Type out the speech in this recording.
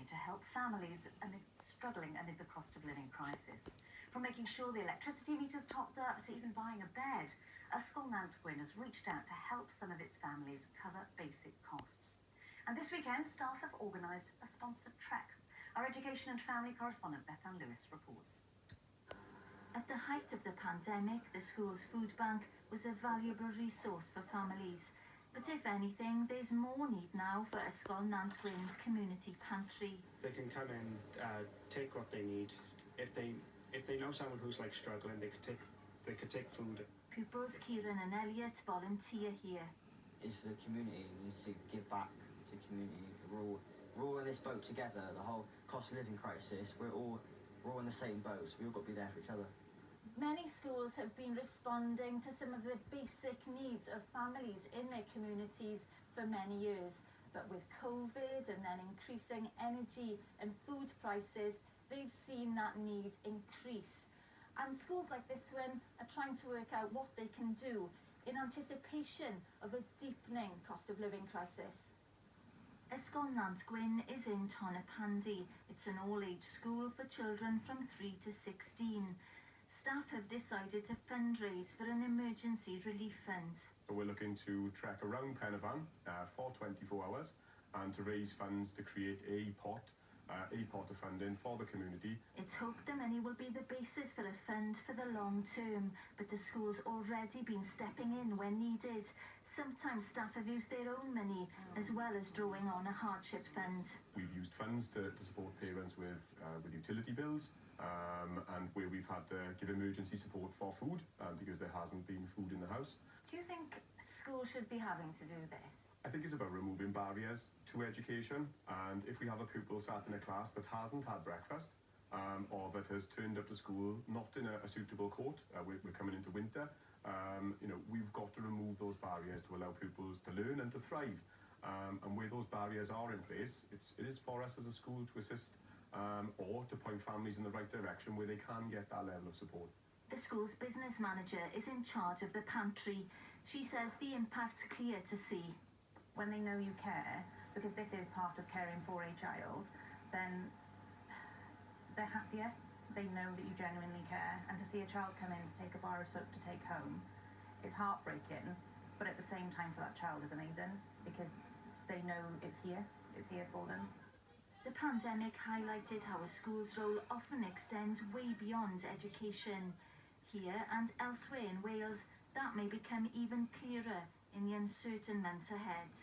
to help families struggling amid the cost of living crisis. From making sure the electricity meter's topped up to even buying a bed, Ysgol Nantgwyn has reached out to help some of its families cover basic costs. And this weekend, staff have organised a sponsored trek. Our education and family correspondent Bethan Lewis reports. At the height of the pandemic, the school's food bank was a valuable resource for families. But if anything, there's more need now for Ysgol Nantgwyn's community pantry. They can come in, take what they need. If they know someone who's struggling, they could take food. Pupils Kieran and Elliot volunteer here. It's for the community. We need to give back to the community. We're all in this boat together. The whole cost of living crisis. We're all in the same boat. So we've got to be there for each other. Many schools have been responding to some of the basic needs of families in their communities for many years. But with COVID and then increasing energy and food prices, they've seen that need increase. And schools like this one are trying to work out what they can do in anticipation of a deepening cost of living crisis. Ysgol Nantgwyn is in Tonypandy. It's an all-age school for children from 3 to 16. Staff have decided to fundraise for an emergency relief fund. We're looking to trek around Penavan for 24 hours and to raise funds to create a pot of funding for the community. It's hoped the money will be the basis for a fund for the long term, but the school's already been stepping in when needed. Sometimes staff have used their own money as well as drawing on a hardship fund. We've used funds to support parents with utility bills. And where we've had to give emergency support for food because there hasn't been food in the house. Do you think schools should be having to do this? I think it's about removing barriers to education, and if we have a pupil sat in a class that hasn't had breakfast or that has turned up to school not in a suitable coat, we're coming into winter, we've got to remove those barriers to allow pupils to learn and to thrive. And where those barriers are in place, it is for us as a school to assist or to point families in the right direction where they can get that level of support. The school's business manager is in charge of the pantry. She says the impact's clear to see. When they know you care, because this is part of caring for a child, then they're happier. They know that you genuinely care. And to see a child come in to take a bar of soap to take home is heartbreaking, but at the same time for that child is amazing because they know it's here for them. The pandemic highlighted how a school's role often extends way beyond education. Here and elsewhere in Wales, that may become even clearer in the uncertain months ahead.